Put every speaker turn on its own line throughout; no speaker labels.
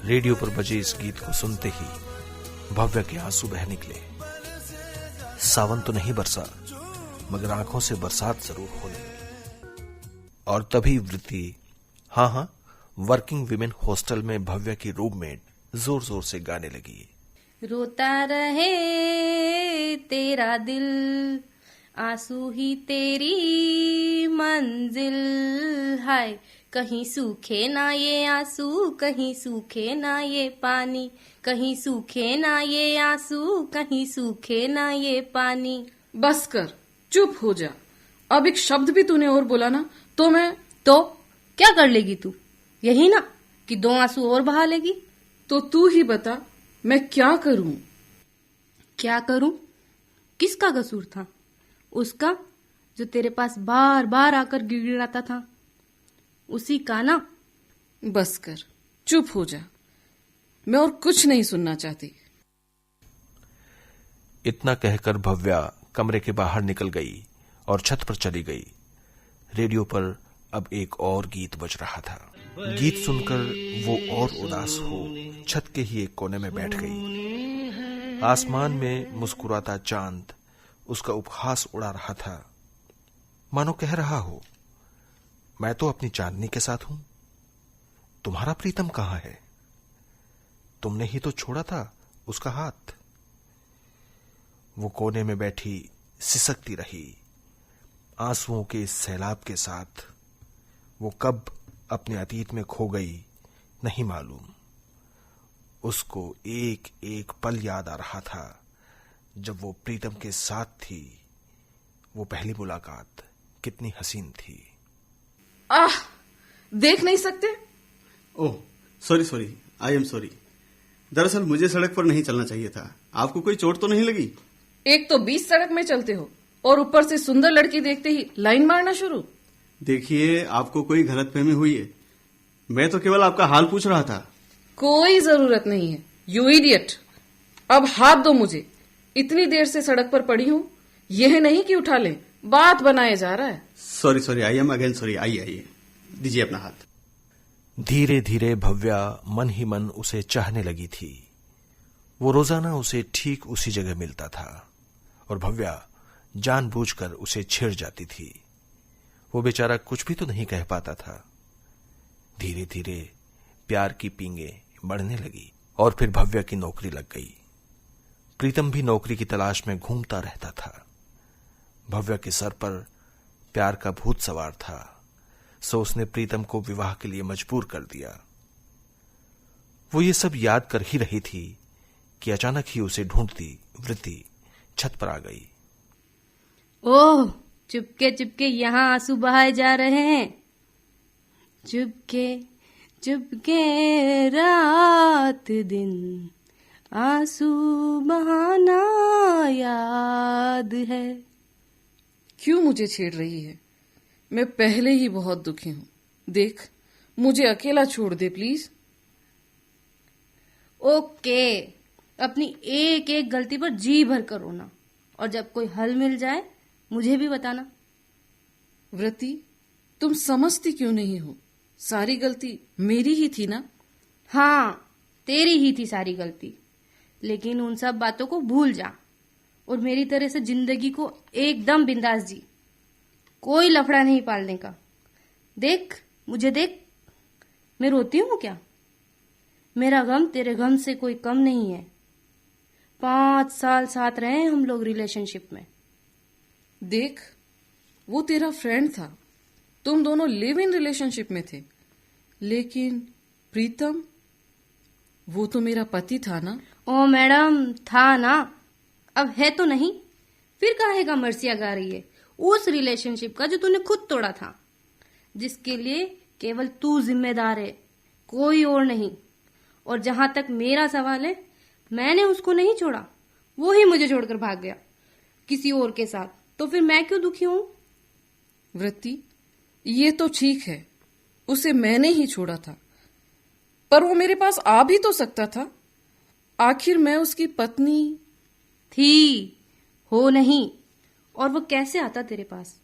Radio पर बजे इस गीत को सुनते ही भव्य के आंसू बह निकले। सावन तो नहीं बरसा, मगर आंखों से बरसात जरूर होने लगी। और तभी वृत्ति, हाँ, वर्किंग विमेन हॉस्टल में भव्य की रूममेट जोर जोर से गाने लगी।
रोता रहे तेरा दिल, आंसू ही तेरी मंजिल, हाय कहीं सूखे ना ये आंसू, कहीं सूखे ना ये पानी, कहीं सूखे ना ये आंसू, कहीं सूखे ना ये पानी।
बस कर, चुप हो जा। अब एक शब्द भी तूने और बोला ना तो मैं
तो क्या कर लेगी तू? यही ना कि 2 आंसू और बहा लेगी।
तो तू ही बता मैं क्या करूं?
क्या करूं? किसका कसूर था? उसका जो तेरे पास बार बार आकर गिड़गिड़ाता था, उसी का ना।
बस कर, चुप हो जा। मैं और कुछ नहीं सुनना चाहती।
इतना कहकर भव्या कमरे के बाहर निकल गई और छत पर चली गई। रेडियो पर अब एक और गीत बज रहा था। गीत सुनकर वो और उदास हो छत के ही एक कोने में बैठ गई। आसमान में मुस्कुराता चांद उसका उपहास उड़ा रहा था, मानो कह रहा हो, मैं तो अपनी चांदनी के साथ हूं, तुम्हारा प्रीतम कहां है? तुमने ही तो छोड़ा था उसका हाथ। वो कोने में बैठी सिसकती रही। आंसुओं के इस सैलाब के साथ वो कब अपने अतीत में खो गई नहीं मालूम। उसको एक एक पल याद आ रहा था जब वो प्रीतम के साथ थी। वो पहली मुलाकात कितनी हसीन थी।
आह, देख नहीं सकते?
Oh sorry, I am sorry. दरअसल मुझे सड़क पर नहीं चलना चाहिए था। आपको कोई चोट तो नहीं लगी?
एक तो 20 सड़क में चलते हो और ऊपर से सुंदर लड़की देखते ही लाइन मारना शुरू।
देखिए, आपको कोई गलतफहमी हुई है। मैं तो केवल आपका हाल पूछ रहा था।
कोई जरूरत नहीं है, यू इडियट। अब हाथ दो मुझे। इतनी देर से सड़क पर पड़ी हूं, यह नहीं कि उठा ले, बात बनाया जा रहा है।
Sorry, I am again sorry. आइए, दीजिए अपना हाथ।
धीरे धीरे भव्या मन ही मन उसे चाहने लगी थी। वो रोजाना उसे ठीक उसी जगह मिलता था और भव्या जानबूझकर उसे छेड़ जाती थी। वो बेचारा कुछ भी तो नहीं कह पाता था। धीरे धीरे प्यार की पींगे बढ़ने लगी और फिर भव्या की नौकरी लग गई। प्रीतम भी नौकरी की तलाश में घूमता रहता था। भव्या के सर पर प्यार का भूत सवार था, सो उसने प्रीतम को विवाह के लिए मजबूर कर दिया। वो ये सब याद कर ही रही थी कि अचानक ही उसे ढूंढती वृत्ति छत पर आ गई।
ओह, चुपके चुपके यहाँ आंसू बहाए जा रहे हैं। चुपके चुपके रात दिन आंसू बहाना याद है।
क्यों मुझे छेड़ रही है? मैं पहले ही बहुत दुखी हूं। देख, मुझे अकेला छोड़ दे प्लीज।
ओके, अपनी एक एक गलती पर जी भर कर रोना, और जब कोई हल मिल जाए मुझे भी बताना।
व्रती, तुम समझती क्यों नहीं हो? सारी गलती मेरी ही थी ना?
हाँ, तेरी ही थी सारी गलती, लेकिन उन सब बातों को भूल जा और मेरी तरह से जिंदगी को एकदम बिंदास जी। कोई लफड़ा नहीं पालने का। देख, मुझे देख, मैं रोती हूं क्या? मेरा गम तेरे गम से कोई कम नहीं है। 5 साल साथ रहे हम लोग रिलेशनशिप में।
देख, वो तेरा फ्रेंड था, तुम दोनों लिव इन रिलेशनशिप में थे, लेकिन प्रीतम, वो तो मेरा पति था ना?
ओ मैडम, था ना, अब है तो नहीं। फिर काहे का मर्सिया गा रही है उस रिलेशनशिप का जो तूने खुद तोड़ा था, जिसके लिए केवल तू जिम्मेदार है, कोई और नहीं। और जहां तक मेरा सवाल है, मैंने उसको नहीं छोड़ा, वो ही मुझे छोड़कर भाग गया किसी और के साथ। तो फिर मैं क्यों दुखी हूं?
वृत्ति, ये तो ठीक है, उसे मैंने ही छोड़ा था, पर वो मेरे पास आ भी तो सकता था। आखिर मैं उसकी पत्नी
थी, हो नहीं। और वो कैसे आता तेरे पास?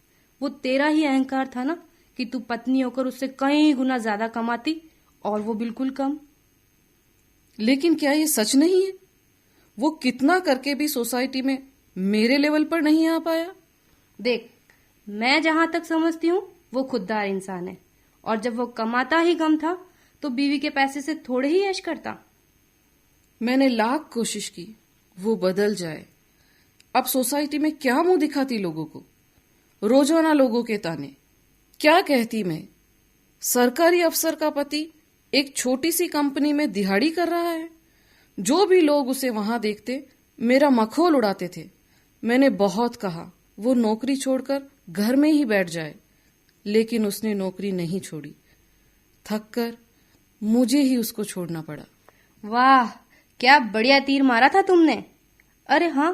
वो तेरा ही अहंकार था ना कि तू पत्नी होकर उससे कई गुना ज्यादा कमाती, और वो बिल्कुल कम।
लेकिन क्या ये सच नहीं है? वो कितना करके भी सोसाइटी में मेरे लेवल पर नहीं आ पाया।
देख, मैं जहां तक समझती हूँ वो खुददार इंसान है, और जब वो कमाता ही कम था तो बीवी के पैसे से थोड़े ही ऐश करता।
मैंने लाख कोशिश की वो बदल जाए। अब सोसाइटी में क्या मुंह दिखाती लोगों को, रोजाना लोगों के ताने। क्या कहती मैं, सरकारी अफसर का पति एक छोटी सी कंपनी में दिहाड़ी कर रहा है। जो भी लोग उसे वहां देखते मेरा मखौल उड़ाते थे। मैंने बहुत कहा वो नौकरी छोड़कर घर में ही बैठ जाए, लेकिन उसने नौकरी नहीं छोड़ी। थककर मुझे ही उसको छोड़ना पड़ा।
वाह, क्या बढ़िया तीर मारा था तुमने। अरे हाँ,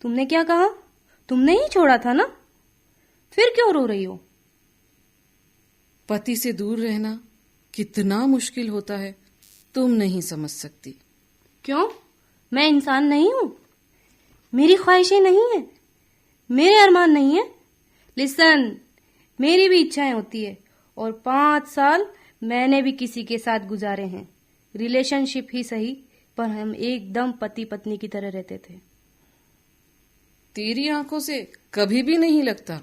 तुमने क्या कहा? तुमने ही छोड़ा था ना? फिर क्यों रो रही हो?
पति से दूर रहना कितना मुश्किल होता है, तुम नहीं समझ सकती।
क्यों? मैं इंसान नहीं हूं? मेरी ख्वाहिशें नहीं है? मेरे अरमान नहीं है? लिसन, मेरी भी इच्छाएं होती है, और 5 साल मैंने भी किसी के साथ गुजारे हैं। रिलेशनशिप ही सही, पर हम एकदम पति पत्नी की तरह रहते थे।
तेरी आंखों से कभी भी नहीं लगता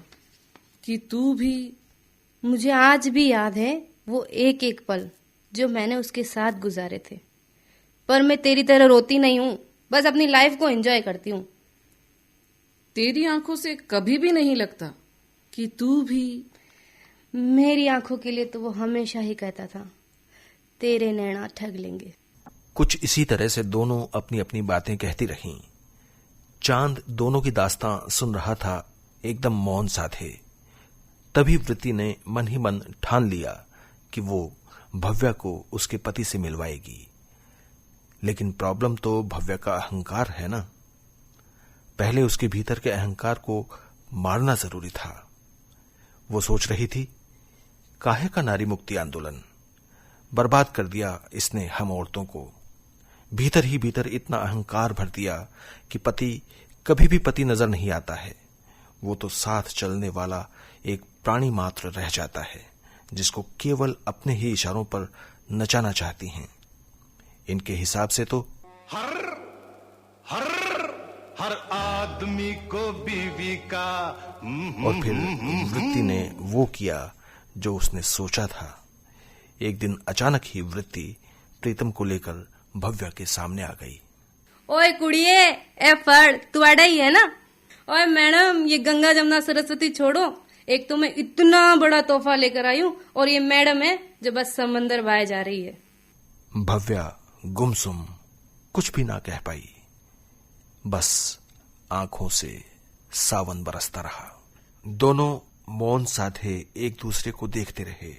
कि तू भी।
मुझे आज भी याद है वो एक एक पल जो मैंने उसके साथ गुजारे थे। पर मैं तेरी तरह रोती नहीं हूं, बस अपनी लाइफ को एंजॉय करती हूं।
तेरी आंखों से कभी भी नहीं लगता कि तू भी।
मेरी आंखों के लिए तो वो हमेशा ही कहता था, तेरे नैना ठग लेंगे।
कुछ इसी तरह से दोनों अपनी अपनी बातें कहती रहीं। चांद दोनों की दास्तां सुन रहा था, एकदम मौन सा थे। तभी वृत्ति ने मन ही मन ठान लिया कि वो भव्या को उसके पति से मिलवाएगी। लेकिन प्रॉब्लम तो भव्या का अहंकार है ना। पहले उसके भीतर के अहंकार को मारना जरूरी था। वो सोच रही थी, काहे का नारी मुक्ति आंदोलन, बर्बाद कर दिया इसने हम औरतों को। भीतर ही भीतर इतना अहंकार भर दिया कि पति कभी भी पति नजर नहीं आता है। वो तो साथ चलने वाला एक प्राणी मात्र रह जाता है, जिसको केवल अपने ही इशारों पर नचाना चाहती हैं। इनके हिसाब से तो
हर आदमी को बीवी का।
और फिर वृत्ति ने वो किया जो उसने सोचा था। एक दिन अचानक ही वृत्ति प्रीतम को लेकर भव्या के सामने आ गई।
ओए कुड़िए, ए फड़, तू आड़ा ही है ना? ओए मैडम, ये गंगा जमुना सरस्वती छोड़ो। एक तो मैं इतना बड़ा तोहफा लेकर आई हूँ, और ये मैडम है जो बस समंदर बहाए जा रही है।
भव्या गुमसुम कुछ भी ना कह पाई, बस आंखों से सावन बरसता रहा। दोनों मौन साधे एक दूसरे को देखते रहे।